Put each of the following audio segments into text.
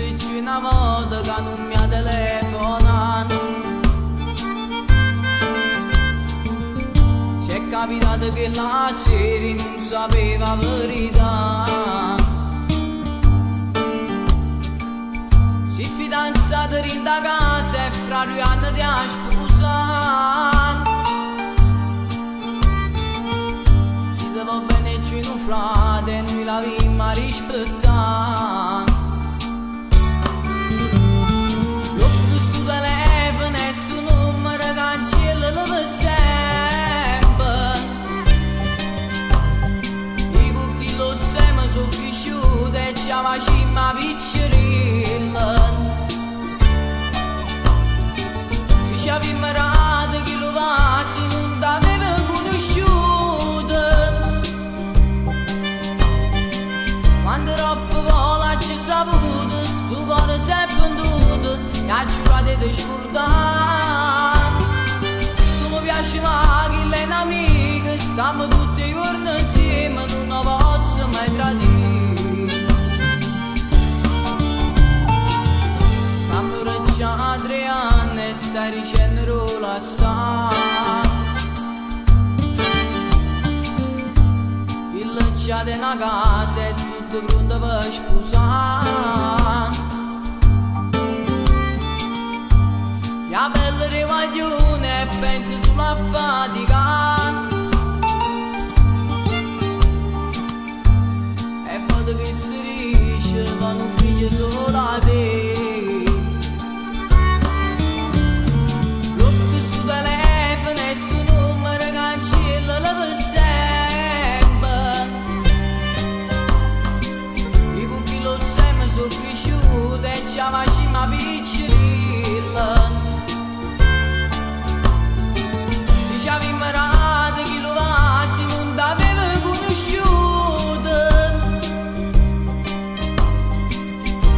visto più una volta che non mi ha telefonato. C'è capitato che la sera non sapeva verità. Si è fidanzato in da casa e fra 2 anni ti ha sposato. Ci va bene più un frate e noi la vimma rispettare. L'occhio stu telefono e stu numero cancellalo per sempre. Io chi lo siamo sono cresciuto e ci facciamo piccerilla. Se ci avevamo rato chi lo va se non t'aveva conosciuto. Quando troppo vola ci saputo, stu cuore si è venduto e ha giurato di scordare. Tu mi piaci ma che lei è un'amica, stiamo tutti i giorni insieme, non la posso mai tradire. Fammi ora già 3 anni e stai dicendo la sa. C'è una casa e tutto pronto per sposare. La bella rivaglione e penso sulla fatica. E vedo che si dice vanno figli solo a te. Blocco stu telefono e stu numero cancellalo per sempre. Sono cresciuta e ci facciamo piccerilla. Se ci avevamo rato chi lo va se non t'aveva conosciuto.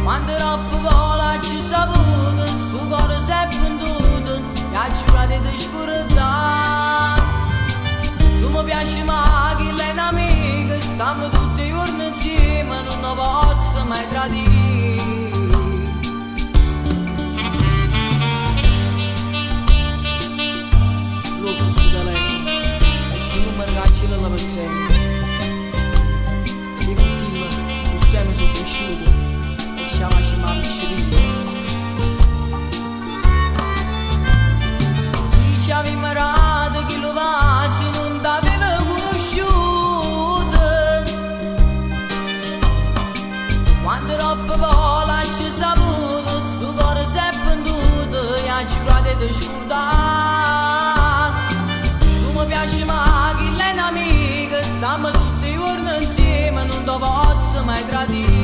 Quando troppo vola ci saputo, sto cuore si è venduto e ha giurato di scordare. Tu mi piaci ma che lei è un'amica, stiamo tutti i giorni insieme, non la posso mai tradire. Blocco stu telefono e stu numero cancellalo per sempre. Io con Kill non siamo sono cresciuto e ci facciamo piccerilla. Se ci avevamo rato chi lo va se non t'aveva conosciuto. Quando troppo vola ci saputo, sto cuore si è venduto e ha giurato di scordare. Tu mi piaci ma che lei è un'amica, stiamo tutti i giorni insieme, non ti posso mai tradire.